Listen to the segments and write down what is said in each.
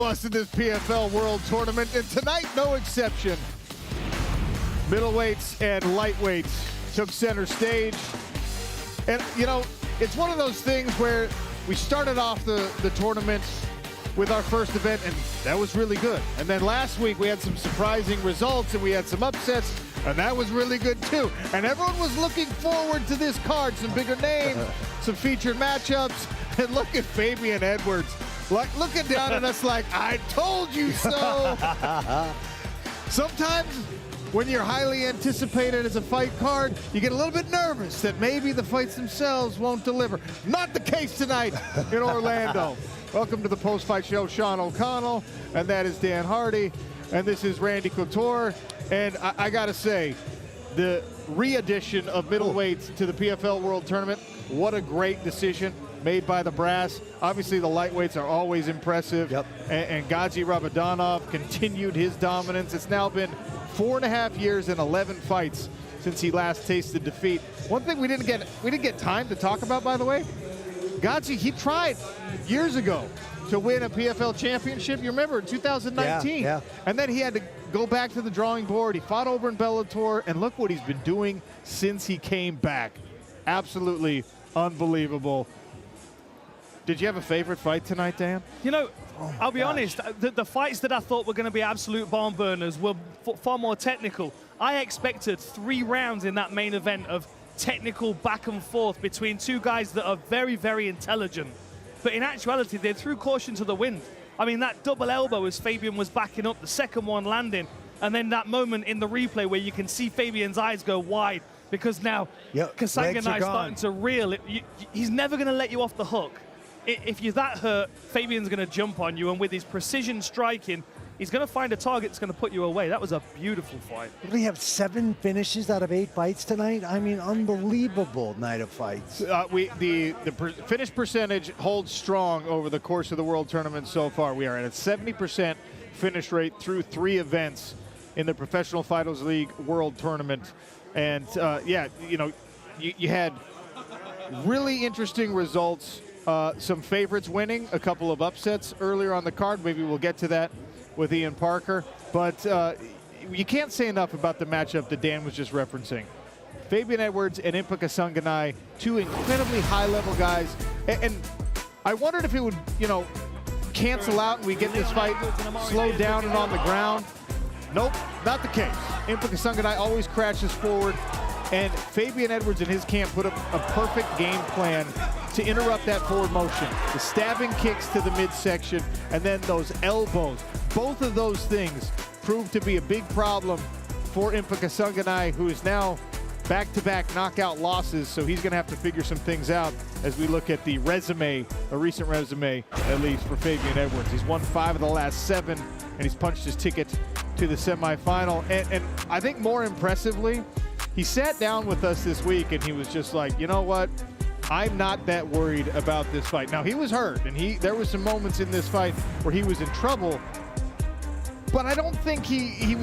Us in this PFL World Tournament, and tonight no exception. Middleweights and lightweights took center stage. And you know, it's one of those things where we started off the tournament with our first event, and that was really good. And then last week we had some surprising results, and we had some upsets, and that was really good too. And everyone was looking forward to this card, some bigger names, some featured matchups. And look at Fabian Edwards, like looking down at us like, I told you so. Sometimes when you're highly anticipated as a fight card, you get a little bit nervous that maybe the fights themselves won't deliver. Not the case tonight in Orlando. Welcome to the post-fight show, Sean O'Connell, and that is Dan Hardy, and this is Randy Couture. And I gotta say, the re-addition of middleweights to the PFL World Tournament, what a great decision made by the brass. Obviously, the lightweights are always impressive. Yep. And Gadzi Rabadanov continued his dominance. It's now been 4.5 years and 11 fights since he last tasted defeat. One thing we didn't get time to talk about, by the way, Gadzi, he tried years ago to win a PFL championship. You remember in 2019. Yeah. And then he had to go back to the drawing board. He fought over in Bellator, and look what he's been doing since he came back. Absolutely unbelievable. Did you have a favorite fight tonight, Dan? You know, I'll be honest, the fights that I thought were going to be absolute barn burners were far more technical. I expected 3 rounds in that main event of technical back and forth between two guys that are very, very intelligent. But in actuality, they threw caution to the wind. I mean, that double elbow as Fabian was backing up, the second one landing, and then that moment in the replay where you can see Fabian's eyes go wide because now Kasanganay is starting to reel. He's never going to let you off the hook. If you're that hurt, Fabian's going to jump on you, and with his precision striking, he's going to find a target that's going to put you away. That was a beautiful fight. We have 7 finishes out of 8 fights tonight. I mean, unbelievable night of fights. The finish percentage holds strong over the course of the World Tournament so far. We are at a 70% finish rate through 3 events in the Professional Fighters League World Tournament. And yeah, you know, you had really interesting results. Some favorites winning, a couple of upsets earlier on the card. Maybe we'll get to that with Ian Parker. But you can't say enough about the matchup that Dan was just referencing. Fabian Edwards and Impa Kasanganay, 2 incredibly high-level guys. And I wondered if it would, you know, cancel out and we get this fight slowed down and on the ground. Nope, not the case. Impa Kasanganay always crashes forward. And Fabian Edwards and his camp put up a perfect game plan to interrupt that forward motion. The stabbing kicks to the midsection, and then those elbows. Both of those things proved to be a big problem for Impa Kasanganay, who is now back-to-back knockout losses, so he's going to have to figure some things out as we look at the resume, a recent resume, at least, for Fabian Edwards. He's won 5 of the last 7, and he's punched his ticket to the semifinal. And I think more impressively, he sat down with us this week and he was just like, you know what? I'm not that worried about this fight. Now, he was hurt, and there was some moments in this fight where he was in trouble, but I don't think he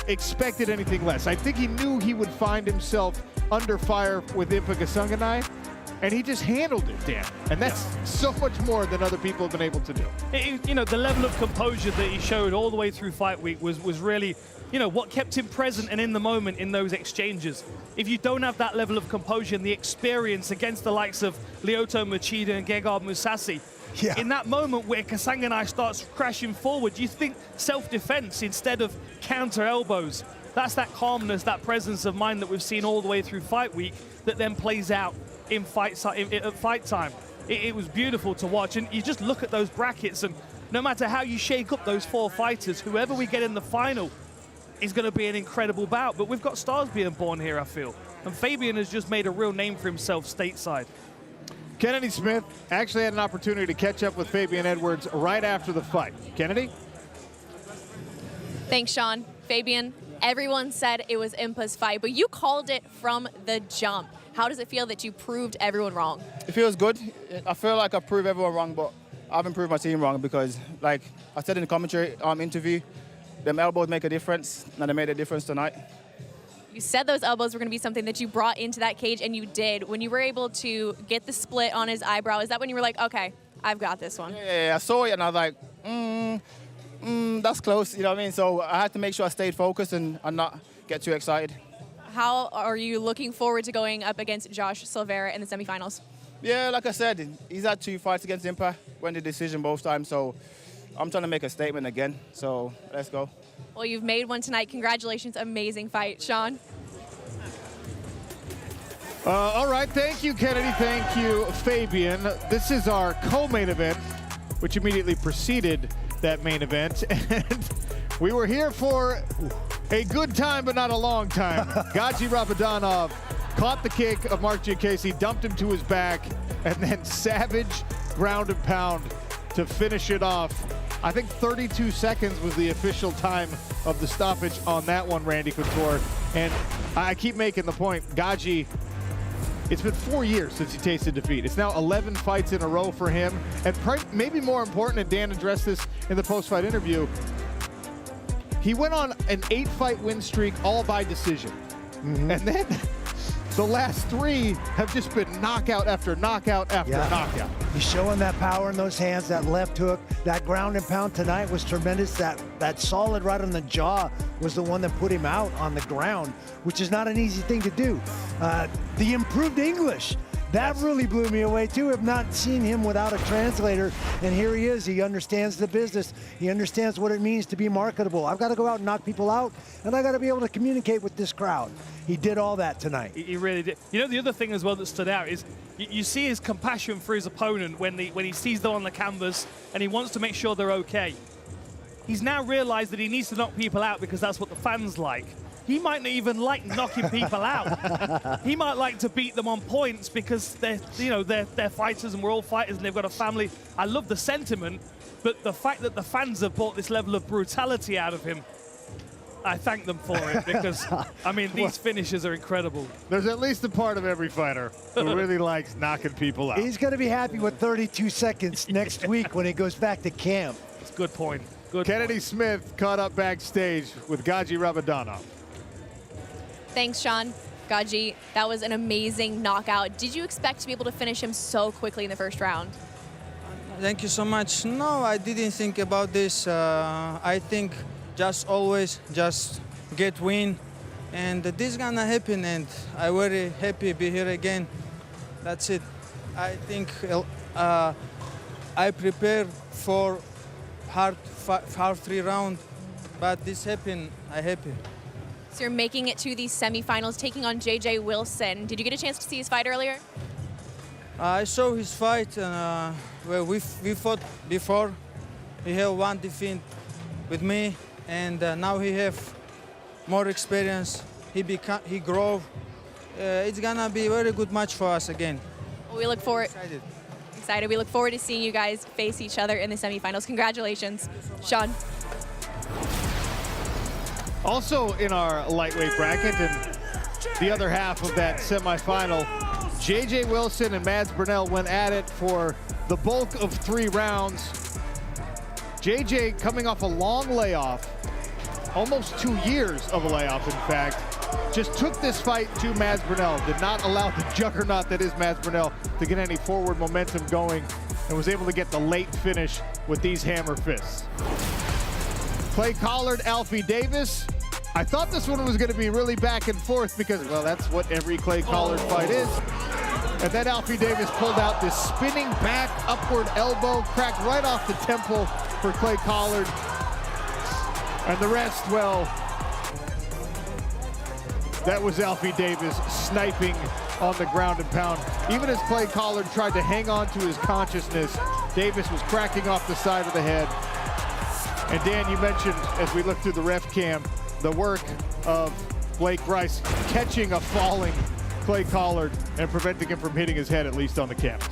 expected anything less. I think he knew he would find himself under fire with Impa Kasanganay, and he just handled it, Dan. And that's so much more than other people have been able to do. You know, the level of composure that he showed all the way through fight week was really, you know, what kept him present and in the moment in those exchanges. If you don't have that level of composure and the experience against the likes of Lyoto Machida and Gegard Mousasi, in that moment where Kasanganay starts crashing forward, you think self-defense instead of counter elbows. That's that calmness, that presence of mind that we've seen all the way through fight week that then plays out in fight time. It was beautiful to watch, and you just look at those brackets, and no matter how you shake up those 4 fighters, whoever we get in the final is going to be an incredible bout. But we've got stars being born here, I feel. And Fabian has just made a real name for himself stateside. Kennedy Smith actually had an opportunity to catch up with Fabian Edwards right after the fight. Kennedy? Thanks, Sean. Fabian, everyone said it was Impa's fight, but you called it from the jump. How does it feel that you proved everyone wrong? It feels good. I feel like I proved everyone wrong, but I haven't proved my team wrong because, like I said in the commentary interview, them elbows make a difference, and they made a difference tonight. You said those elbows were going to be something that you brought into that cage, and you did. When you were able to get the split on his eyebrow, is that when you were like, okay, I've got this one. Yeah, I saw it and I was like, that's close, you know what I mean? So I had to make sure I stayed focused and not get too excited. How are you looking forward to going up against Josh Silveira in the semifinals? Yeah, like I said, he's had 2 fights against Impa, won the decision both times, so I'm trying to make a statement again, so let's go. Well, you've made one tonight. Congratulations. Amazing fight. Sean? All right, thank you, Kennedy. Thank you, Fabian. This is our co-main event, which immediately preceded that main event. And we were here for a good time, but not a long time. Gaji Rabadanov caught the kick of Mark Giacchese, dumped him to his back, and then savage ground and pound to finish it off. I think 32 seconds was the official time of the stoppage on that one, Randy Couture. And I keep making the point, Gaji, it's been 4 years since he tasted defeat. It's now 11 fights in a row for him. And maybe more important, and Dan addressed this in the post-fight interview, he went on an 8-fight win streak all by decision. And then the last 3 have just been knockout after knockout after knockout. He's showing that power in those hands, that left hook, that ground and pound tonight was tremendous. That solid right on the jaw was the one that put him out on the ground, which is not an easy thing to do. The improved English, that really blew me away too. I've not seen him without a translator, and here he is. He understands the business. He understands what it means to be marketable. I've got to go out and knock people out, and I got to be able to communicate with this crowd. He did all that tonight. He really did. You know, the other thing as well that stood out is you see his compassion for his opponent when he sees them on the canvas and he wants to make sure they're okay. He's now realized that he needs to knock people out because that's what the fans like. He might not even like knocking people out. He might like to beat them on points because they're fighters and we're all fighters and they've got a family. I love the sentiment, but the fact that the fans have brought this level of brutality out of him, I thank them for it because, I mean, these finishes are incredible. There's at least a part of every fighter who really likes knocking people out. He's going to be happy with 32 seconds next week when he goes back to camp. It's a good point. Good Kennedy point. Smith caught up backstage with Gaji Rabadanov. Thanks, Sean. Gaji, that was an amazing knockout. Did you expect to be able to finish him so quickly in the first round? Thank you so much. No, I didn't think about this. I think just always just get win, and this gonna happen. And I'm very happy to be here again. That's it. I think I prepared for hard 3 round, but this happened. I'm happy. So you're making it to the semifinals, taking on J.J. Wilson. Did you get a chance to see his fight earlier? I saw his fight where we fought before. He had 1 defeat with me, and now he have more experience. He grew. It's gonna be a very good match for us again. Well, we look forward. Excited. We look forward to seeing you guys face each other in the semifinals. Congratulations, Sean. Also in our lightweight bracket and the other half of that semifinal, J.J. Wilson and Mads Burnell went at it for the bulk of 3 rounds. J.J. coming off a long layoff, almost 2 years of a layoff, in fact, just took this fight to Mads Burnell, did not allow the juggernaut that is Mads Burnell to get any forward momentum going, and was able to get the late finish with these hammer fists. Clay Collard, Alfie Davis. I thought this one was going to be really back and forth because, well, that's what every Clay Collard fight is. And then Alfie Davis pulled out this spinning back upward elbow, cracked right off the temple for Clay Collard. And the rest, well, that was Alfie Davis sniping on the ground and pound. Even as Clay Collard tried to hang on to his consciousness, Davis was cracking off the side of the head. And Dan, you mentioned, as we look through the ref cam, the work of Blake Rice catching a falling Clay Collard and preventing him from hitting his head, at least on the canvas.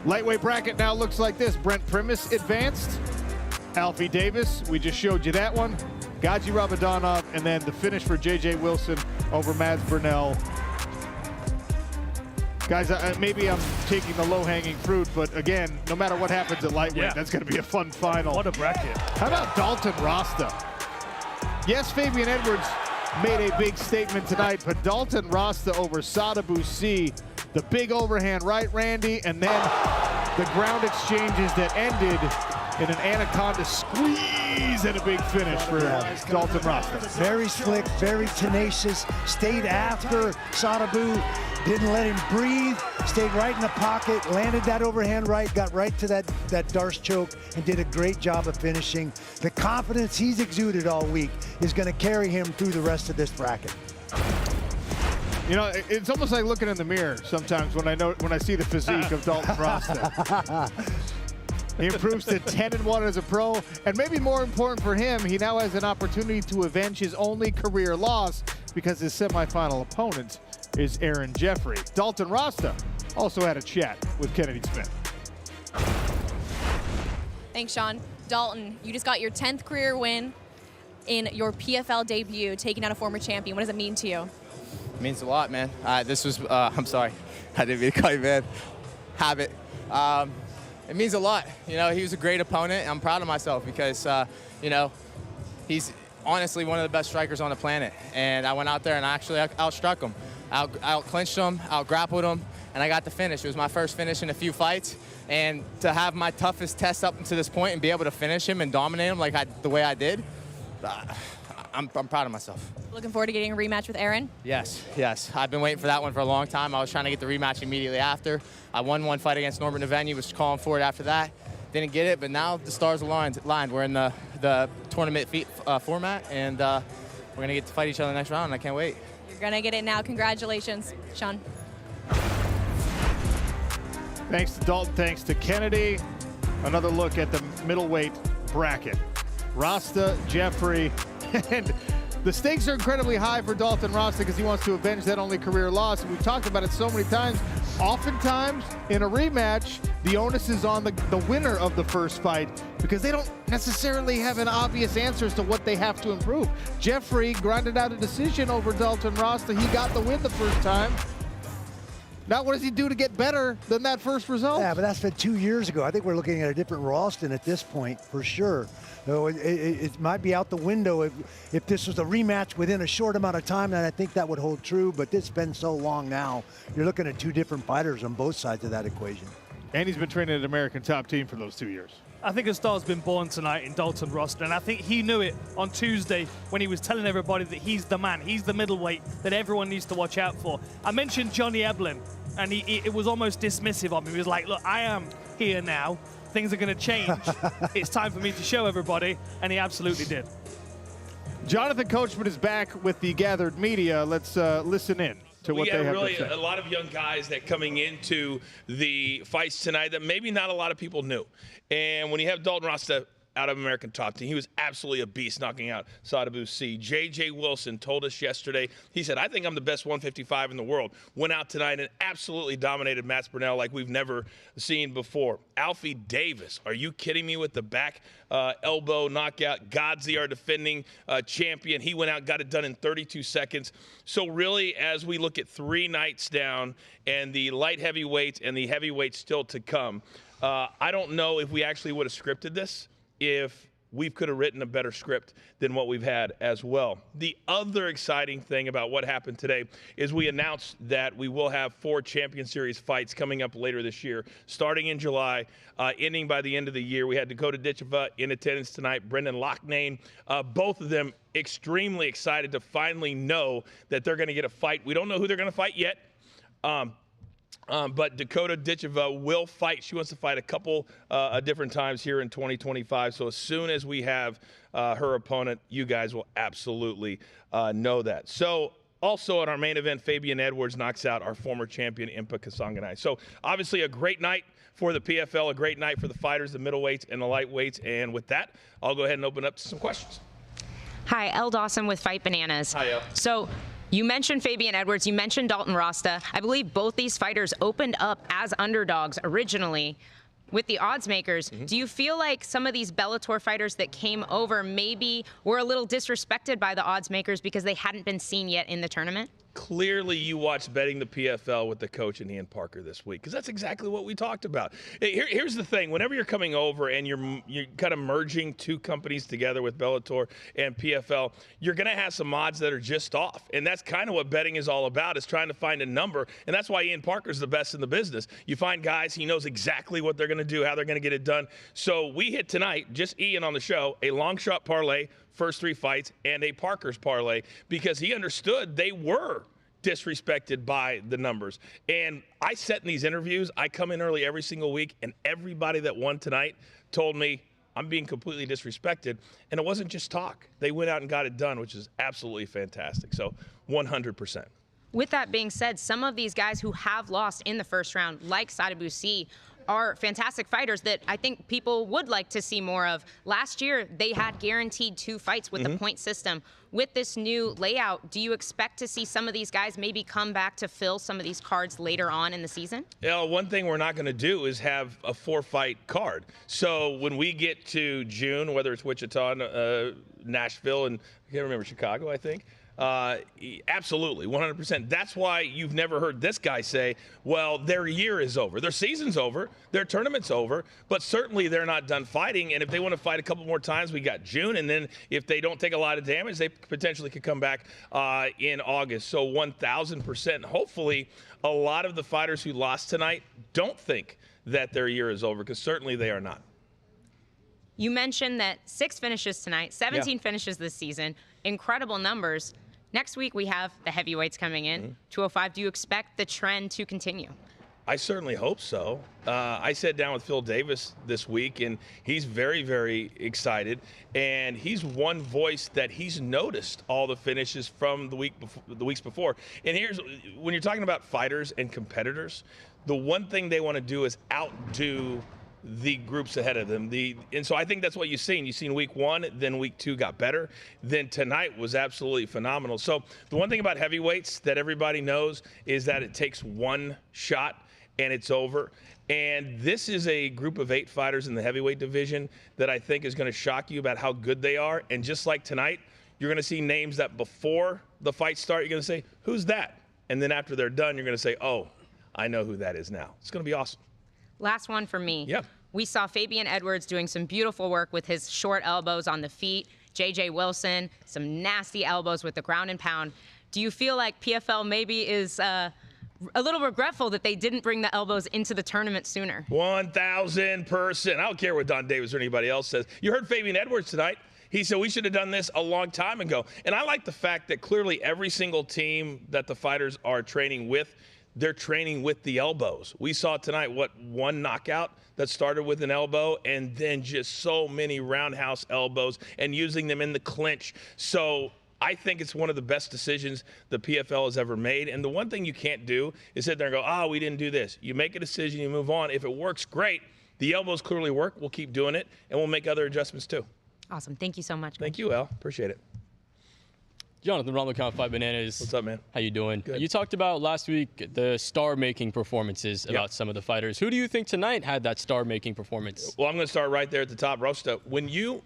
Lightweight bracket now looks like this. Brent Primus advanced. Alfie Davis, we just showed you that one. Gaji Rabadanov, and then the finish for J.J. Wilson over Mads Burnell. Guys, maybe I'm taking the low-hanging fruit, but again, no matter what happens at lightweight, that's going to be a fun final. What a bracket. How about Dalton Rasta? Yes, Fabian Edwards made a big statement tonight, but Dalton Rasta over Sada Boussi, the big overhand right, Randy, and then the ground exchanges that ended in an anaconda squeeze and a big finish for Dalton Rasta. Very slick, very tenacious, stayed after Sadabu, didn't let him breathe, stayed right in the pocket, landed that overhand right, got right to that Darce choke, and did a great job of finishing. The confidence he's exuded all week is going to carry him through the rest of this bracket. You know, it's almost like looking in the mirror sometimes when I see the physique of Dalton Rasta. He improves to 10-1 as a pro, and maybe more important for him, he now has an opportunity to avenge his only career loss because his semifinal opponent is Aaron Jeffrey. Dalton Rasta also had a chat with Kennedy Smith. Thanks, Sean. Dalton, you just got your 10th career win in your PFL debut, taking out a former champion. What does it mean to you? It means a lot, man. This was, I'm sorry, I didn't mean to call you man. Habit. It means a lot. You know, he was a great opponent. I'm proud of myself because, you know, he's honestly one of the best strikers on the planet. And I went out there and I actually outstruck him. Out-clinched him, out-grappled him, and I got the finish. It was my first finish in a few fights. And to have my toughest test up to this point and be able to finish him and dominate him like the way I did, I'm proud of myself. Looking forward to getting a rematch with Aaron? Yes, yes. I've been waiting for that one for a long time. I was trying to get the rematch immediately after. I won one fight against Norbert Navenu, was calling for it after that. Didn't get it, but now the stars aligned. We're in the tournament format, and we're going to get to fight each other next round, and I can't wait. You're going to get it now. Congratulations, Sean. Thanks to Dalton, thanks to Kennedy. Another look at the middleweight bracket. Rasta, Jeffrey, and the stakes are incredibly high for Dalton Rasta because he wants to avenge that only career loss. And we've talked about it so many times. Oftentimes, in a rematch, the onus is on the winner of the first fight because they don't necessarily have an obvious answer as to what they have to improve. Jeffrey grinded out a decision over Dalton Rasta. He got the win the first time. Now, what does he do to get better than that first result? Yeah, but that's been 2 years ago. I think we're looking at a different Ralston at this point, for sure. So it might be out the window if this was a rematch within a short amount of time, then I think that would hold true. But it's been so long now. You're looking at two different fighters on both sides of that equation. And he's been training at an American top team for those 2 years. I think a star's been born tonight in Dalton Rasta, and I think he knew it on Tuesday when he was telling everybody that he's the man, he's the middleweight that everyone needs to watch out for. I mentioned Johnny Eblin, and it was almost dismissive of him. He was like, look, I am here now. Things are going to change. It's time for me to show everybody, and he absolutely did. Jonathan Coachman is back with the gathered media. Let's listen in to what they have really to say. A lot of young guys that coming into the fights tonight that maybe not a lot of people knew. And when you have Dalton Rasta out of American top team, he was absolutely a beast knocking out Sadabu C. J.J. Wilson told us yesterday, he said, I think I'm the best 155 in the world. Went out tonight and absolutely dominated Matt Burnell like we've never seen before. Alfie Davis, are you kidding me with the back elbow knockout? Godzi, our defending champion, he went out, got it done in 32 seconds. So really, as we look at 3 nights down and the light heavyweights and the heavyweights still to come, I don't know if we actually would have scripted this, if we could have written a better script than what we've had as well. The other exciting thing about what happened today is we announced that we will have 4 Champion Series fights coming up later this year, starting in July, ending by the end of the year. We had Dakota Ditcheva in attendance tonight, Brendan Loughnane, both of them extremely excited to finally know that they're going to get a fight. We don't know who they're going to fight yet. But Dakota Ditcheva will fight. She wants to fight a couple different times here in 2025. So as soon as we have her opponent, you guys will absolutely know that. So also at our main event, Fabian Edwards knocks out our former champion, Impa Kasanganay. So obviously a great night for the PFL, a great night for the fighters, the middleweights and the lightweights. And with that, I'll go ahead and open up to some questions. Hi, Elle Dawson with Fight Bananas. Hi, Elle. So you mentioned Fabian Edwards, you mentioned Dalton Rasta. I believe both these fighters opened up as underdogs originally with the odds makers. Do you feel like some of these Bellator fighters that came over maybe were a little disrespected by the odds makers because they hadn't been seen yet in the tournament? clearly you watched Betting the PFL with the coach and Ian Parker this week, because that's exactly what we talked about. Here's the thing. Whenever you're coming over and you're kind of merging two companies together with Bellator and PFL, you're going to have some odds that are just off. And that's kind of what betting is all about, is trying to find a number. And that's why Ian Parker's the best in the business. You find guys, he knows exactly what they're going to do, how they're going to get it done. So we hit tonight, just Ian on the show, a long shot parlay, first 3 fights, and a Parker's parlay, because he understood they were disrespected by the numbers. And I said in these interviews, I come in early every single week, and everybody that won tonight told me I'm being completely disrespected. And it wasn't just talk. They went out and got it done, which is absolutely fantastic. So 100%. With that being said, some of these guys who have lost in the first round, like Sadibou Sy, are fantastic fighters that I think people would like to see more of. Last year, they had guaranteed 2 fights with the point system. With this new layout, do you expect to see some of these guys maybe come back to fill some of these cards later on in the season? Yeah, one thing we're not going to do is have a 4-fight card. So when we get to June, whether it's Wichita, Nashville, and I can't remember, Chicago, I think, absolutely, 100%. That's why you've never heard this guy say, well, their year is over. Their season's over. Their tournament's over. But certainly they're not done fighting. And if they want to fight a couple more times, we got June. And then if they don't take a lot of damage, they potentially could come back in August. So 1,000%. Hopefully, a lot of the fighters who lost tonight don't think that their year is over, because certainly they are not. You mentioned that 6 finishes tonight, 17 finishes this season. Incredible numbers. Next week, we have the heavyweights coming in, 205. Do you expect the trend to continue? I certainly hope so. I sat down with Phil Davis this week, and he's very, very excited. And he's one voice that he's noticed all the finishes from the weeks before. And here's, when you're talking about fighters and competitors, the one thing they want to do is outdo the groups ahead of them. And so I think that's what you've seen. You've seen week 1, then week 2 got better. Then tonight was absolutely phenomenal. So the one thing about heavyweights that everybody knows is that it takes one shot and it's over. And this is a group of 8 fighters in the heavyweight division that I think is going to shock you about how good they are. And just like tonight, you're going to see names that before the fight start, you're going to say, who's that? And then after they're done, you're going to say, oh, I know who that is now. It's going to be awesome. Last one for me. Yep. We saw Fabian Edwards doing some beautiful work with his short elbows on the feet. J.J. Wilson, some nasty elbows with the ground and pound. Do you feel like PFL maybe is a little regretful that they didn't bring the elbows into the tournament sooner? 1,000%. I don't care what Don Davis or anybody else says. You heard Fabian Edwards tonight. He said we should have done this a long time ago. And I like the fact that clearly every single team that the fighters are training with, they're training with the elbows. We saw tonight, one knockout that started with an elbow, and then just so many roundhouse elbows and using them in the clinch. So I think it's one of the best decisions the PFL has ever made. And the one thing you can't do is sit there and go, we didn't do this. You make a decision, you move on. If it works, great. The elbows clearly work. We'll keep doing it, and we'll make other adjustments too. Awesome. Thank you so much. Thank you, Al. Appreciate it. Jonathan Ronald, Count 5 Bananas. What's up, man? How you doing? Good. You talked about last week the star-making performances about some of the fighters. Who do you think tonight had that star-making performance? Well, I'm going to start right there at the top. Rosta, when you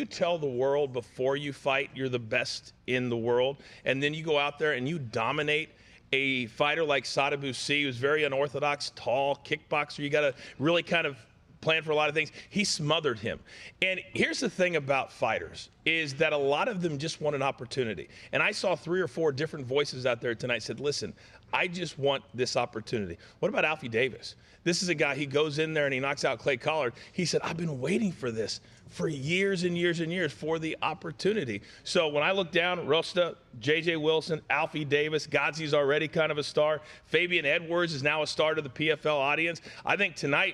tell the world before you fight you're the best in the world, and then you go out there and you dominate a fighter like Sadibou Sy, who's very unorthodox, tall, kickboxer, you got to really kind of plan for a lot of things. He smothered him. And here's the thing about fighters is that a lot of them just want an opportunity. And I saw 3 or 4 different voices out there tonight said, listen, I just want this opportunity. What about Alfie Davis? This is a guy, he goes in there and he knocks out Clay Collard. He said, I've been waiting for this for years and years and years for the opportunity. So when I look down, Rosta, J.J. Wilson, Alfie Davis, Godzi's already kind of a star. Fabian Edwards is now a star to the PFL audience. I think tonight,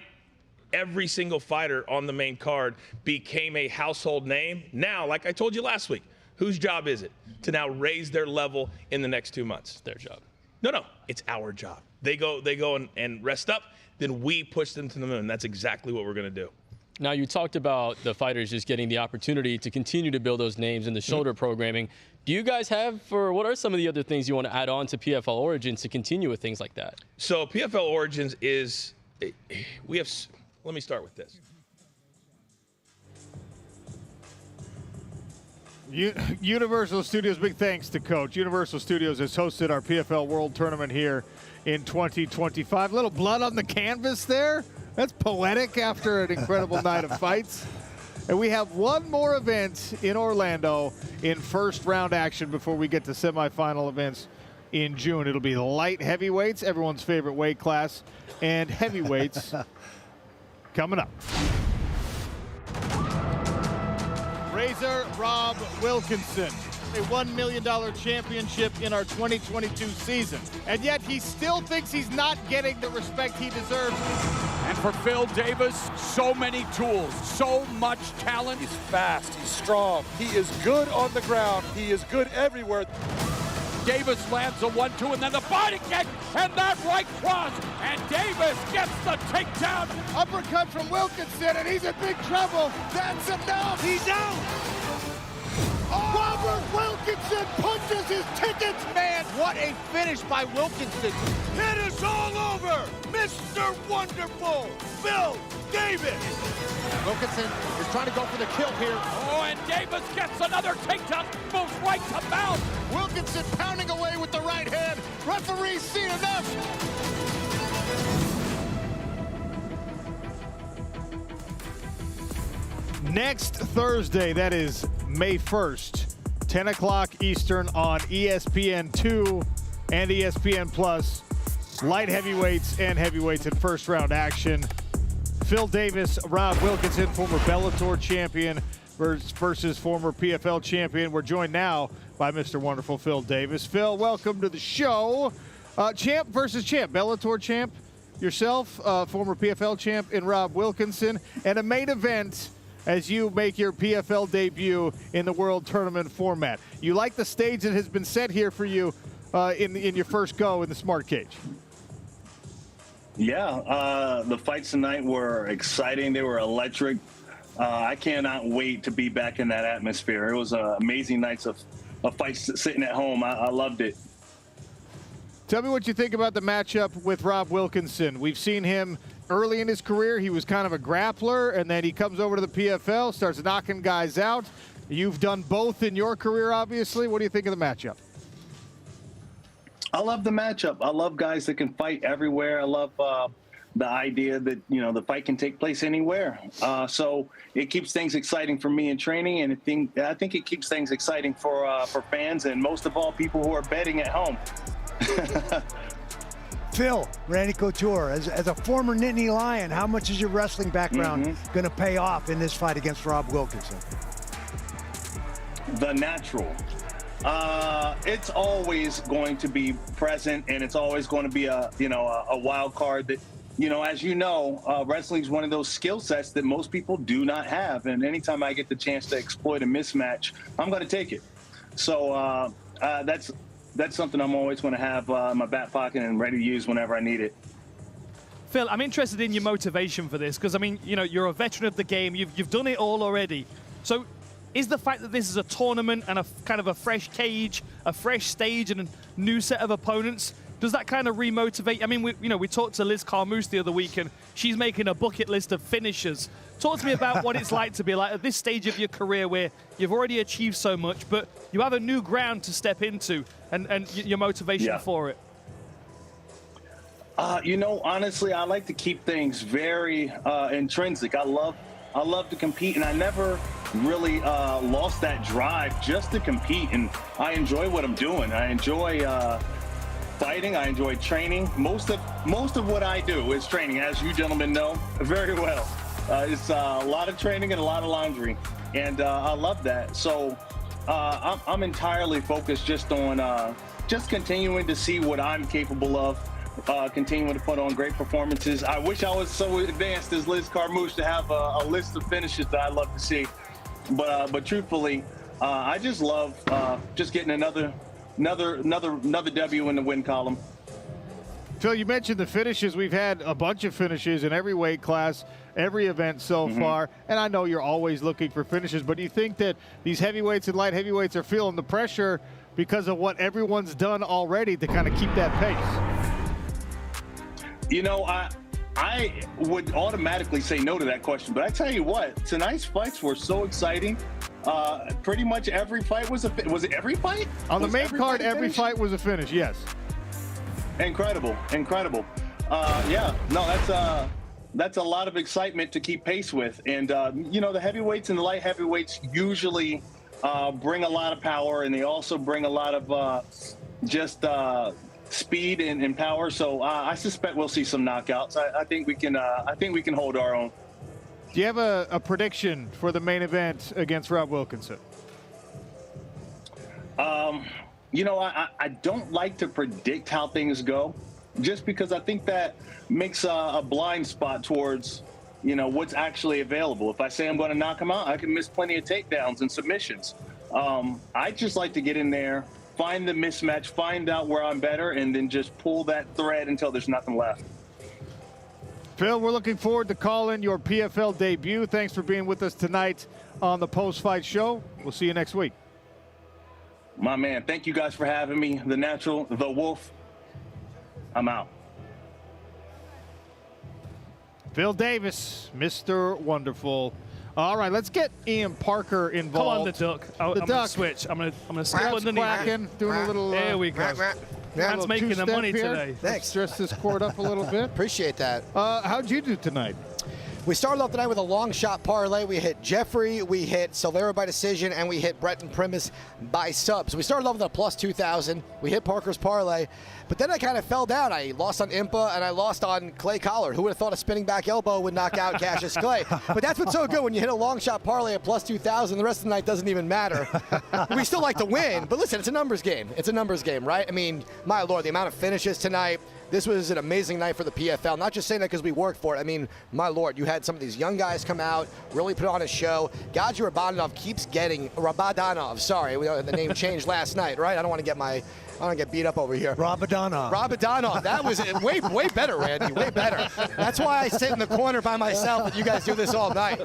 every single fighter on the main card became a household name. Now, like I told you last week, whose job is it to now raise their level in the next 2 months? It's their job. No, it's our job. They go and rest up, then we push them to the moon. That's exactly what we're going to do. Now, you talked about the fighters just getting the opportunity to continue to build those names in the shoulder programming. Do you guys have, what are some of the other things you want to add on to PFL Origins to continue with things like that? So PFL Origins is, let me start with this. Universal Studios, big thanks to Coach. Universal Studios has hosted our PFL World Tournament here in 2025. A little blood on the canvas there. That's poetic after an incredible night of fights. And we have one more event in Orlando in first round action before we get to semifinal events in June. It'll be light heavyweights, everyone's favorite weight class, and heavyweights coming up. Razor Rob Wilkinson, a $1 million championship in our 2022 season. And yet he still thinks he's not getting the respect he deserves. And for Phil Davis, so many tools, so much talent. He's fast, he's strong, he is good on the ground, he is good everywhere. Davis lands a 1-2 and then the body kick and that right cross. And Davis gets the takedown. Uppercut from Wilkinson, and he's in big trouble. That's enough. He's out. Oh. Robert Wilkinson punches his ticket. Man, what a finish by Wilkinson. It is all over. Mr. Wonderful, Phil Davis. Wilkinson is trying to go for the kill here. Oh, and Davis gets another takedown, moves right to mount. Wilkinson pounding away with the right hand. Referee's seen enough. Next Thursday, that is May 1st, 10 o'clock Eastern on ESPN2 and ESPN Plus. Light heavyweights and heavyweights in first round action. Phil Davis, Rob Wilkinson, former Bellator champion versus former PFL champion. We're joined now by Mr. Wonderful Phil Davis. Phil, welcome to the show. Champ versus champ, Bellator champ, yourself, former PFL champ in Rob Wilkinson, and a main event as you make your PFL debut in the World Tournament format. You like the stage that has been set here for you in your first go in the Smart Cage? Yeah, the fights tonight were exciting. They were electric. I cannot wait to be back in that atmosphere. It was amazing nights of fights sitting at home. I loved it. Tell me what you think about the matchup with Rob Wilkinson. We've seen him early in his career. He was kind of a grappler, and then he comes over to the PFL, starts knocking guys out. You've done both in your career, obviously. What do you think of the matchup? I love the matchup. I love guys that can fight everywhere. I love the idea that, you know, the fight can take place anywhere. So it keeps things exciting for me in training, and I think it keeps things exciting for fans and most of all people who are betting at home. Phil, Randy Couture, as a former Nittany Lion, how much is your wrestling background going to pay off in this fight against Rob Wilkinson? The natural. It's always going to be present, and it's always going to be a wild card that, you know, as you know, wrestling is one of those skill sets that most people do not have. And anytime I get the chance to exploit a mismatch, I'm going to take it. So that's something I'm always going to have in my back pocket and ready to use whenever I need it. Phil, I'm interested in your motivation for this because, I mean, you know, you're a veteran of the game. You've done it all already. So is the fact that this is a tournament and a kind of a fresh cage, a fresh stage and a new set of opponents, does that kind of remotivate? I mean, we talked to Liz Carmouche the other week, and she's making a bucket list of finishers. Talk to me about what it's like to be like at this stage of your career where you've already achieved so much, but you have a new ground to step into, and your motivation for it. You know, honestly, I like to keep things very intrinsic. I love to compete, and I never really lost that drive just to compete. And I enjoy what I'm doing. I enjoy fighting. I enjoy training. Most of what I do is training, as you gentlemen know very well. It's a lot of training and a lot of laundry, and I love that. So I'm entirely focused just on just continuing to see what I'm capable of. Continuing to put on great performances. I wish I was so advanced as Liz Carmouche to have a list of finishes that I'd love to see. But truthfully, I just love just getting another W in the win column. Phil, you mentioned the finishes. We've had a bunch of finishes in every weight class, every event so far, and I know you're always looking for finishes, but do you think that these heavyweights and light heavyweights are feeling the pressure because of what everyone's done already to kind of keep that pace? You know, I would automatically say no to that question, but I tell you what, tonight's fights were so exciting pretty much every fight was was it every fight? On the Was main card, fight a every finish? fight was a finish, yes. Incredible. Yeah, no, that's a lot of excitement to keep pace with. And, the heavyweights and the light heavyweights usually bring a lot of power, and they also bring a lot of speed and power. So I suspect we'll see some knockouts. I think we can hold our own. Do you have a prediction for the main event against Rob Wilkinson? I don't like to predict how things go, just because I think that makes a blind spot towards, what's actually available. If I say I'm going to knock him out, I can miss plenty of takedowns and submissions. I just like to get in there, find the mismatch, find out where I'm better, and then just pull that thread until there's nothing left. Phil, we're looking forward to calling your PFL debut. Thanks for being with us tonight on the post-fight show. We'll see you next week. My man, thank you guys for having me. The Natural, the Wolf, I'm out. Phil Davis, Mr. Wonderful. All right, let's get Ian Parker Come involved. on, the duck. I'm duck. gonna switch. I'm gonna skip Perhaps underneath. quacking, doing a little. There we go. Man's making the money today. Thanks. Dress this court up a little bit. Appreciate that. How'd you do tonight? We started off tonight with a long shot parlay. We hit Jeffrey, we hit Silvera by decision, and we hit Breton Primus by sub. So we started off with a plus 2,000. We hit Parker's parlay, but then I kind of fell down. I lost on Impa, and I lost on Clay Collard. Who would have thought a spinning back elbow would knock out Cassius Clay? But that's what's so good when you hit a long shot parlay at plus 2,000. The rest of the night doesn't even matter. We still like to win, but listen, it's a numbers game. It's a numbers game, right? I mean, my Lord, the amount of finishes tonight. This was an amazing night for the PFL. Not just saying that because we worked for it. I mean, my Lord, you had some of these young guys come out, really put on a show. Gadji Rabadanov keeps getting Rabadanov. Sorry, the name changed last night, right? I don't want to get beat up over here. Rabadanov. That was way better, Randy. Way better. That's why I sit in the corner by myself and you guys do this all night.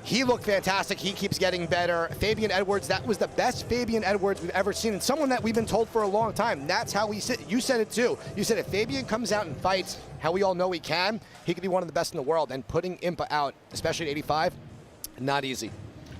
He looked fantastic. He keeps getting better. Fabian Edwards, that was the best Fabian Edwards we've ever seen, and someone that we've been told for a long time. That's how we sit. You said it too. You said if Fabian comes out and fights how we all know he can, he could be one of the best in the world. And putting Impa out, especially at 85, not easy.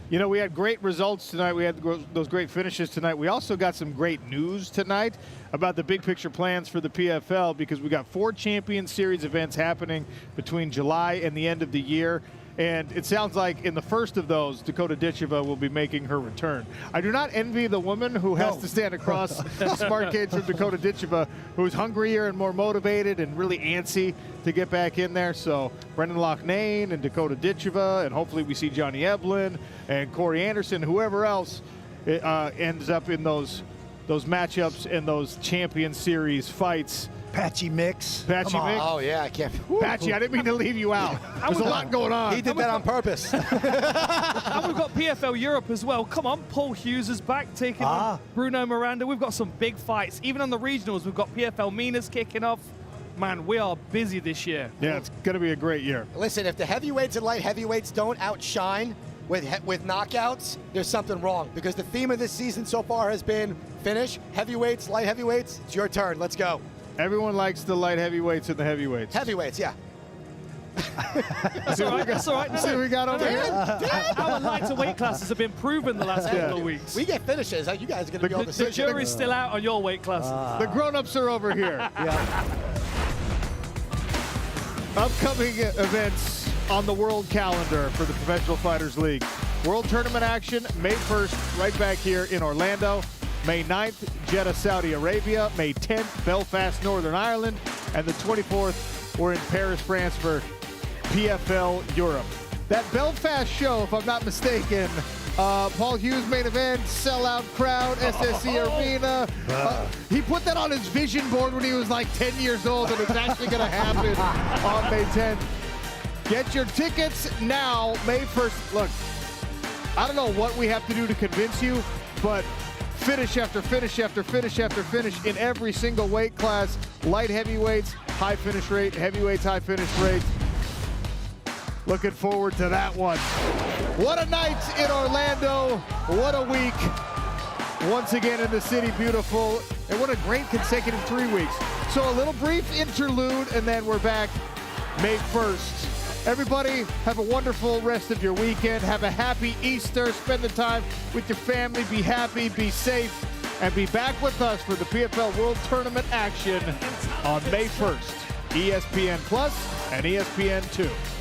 You know, we had great results tonight. We had those great finishes tonight. We also got some great news tonight about the big picture plans for the PFL, because we got 4 Champion Series events happening between July and the end of the year. And it sounds like in the first of those, Dakota Ditcheva will be making her return. I do not envy the woman who has to stand across the smart cage from Dakota Ditcheva, who's hungrier and more motivated and really antsy to get back in there. So Brendan Loughnane and Dakota Ditcheva, and hopefully we see Johnny Eblin and Corey Anderson, whoever else ends up in those matchups and those Champion Series fights. Patchy Mix. Patchy Mix. Oh, yeah, I can't. Patchy, I didn't mean to leave you out. There's a lot going on. He did that on purpose. And we've got PFL Europe as well. Come on, Paul Hughes is back taking on Bruno Miranda. We've got some big fights. Even on the regionals, we've got PFL Minas kicking off. Man, we are busy this year. Yeah, it's going to be a great year. Listen, if the heavyweights and light heavyweights don't outshine with knockouts, there's something wrong. Because the theme of this season so far has been finish, heavyweights, light heavyweights. It's your turn. Let's go. Everyone likes the light heavyweights and the heavyweights. Heavyweights, yeah. That's all right. That's all right. See what we got over here? Our lighter weight classes have been proven the last couple of weeks. We get finishes. You guys are going to be on the The jury's still out on your weight class. The grown-ups are over here. Upcoming events on the world calendar for the Professional Fighters League. World Tournament action, May 1st, right back here in Orlando. May 9th, Jeddah, Saudi Arabia. May 10th, Belfast, Northern Ireland. And the 24th, we're in Paris, France for PFL Europe. That Belfast show, if I'm not mistaken, Paul Hughes main event, sellout crowd, SSE Arena. He put that on his vision board when he was like 10 years old, and it's actually going to happen on May 10th. Get your tickets now, May 1st. Look, I don't know what we have to do to convince you, but finish after finish after finish after finish in every single weight class. Light heavyweights, high finish rate. Heavyweights, high finish rate. Looking forward to that one. What a night in Orlando. What a week. Once again in the city, beautiful. And what a great consecutive 3 weeks. So a little brief interlude, and then we're back May 1st Everybody, have a wonderful rest of your weekend. Have a happy Easter. Spend the time with your family. Be happy, be safe, and be back with us for the PFL World Tournament action on May 1st. ESPN Plus and ESPN2.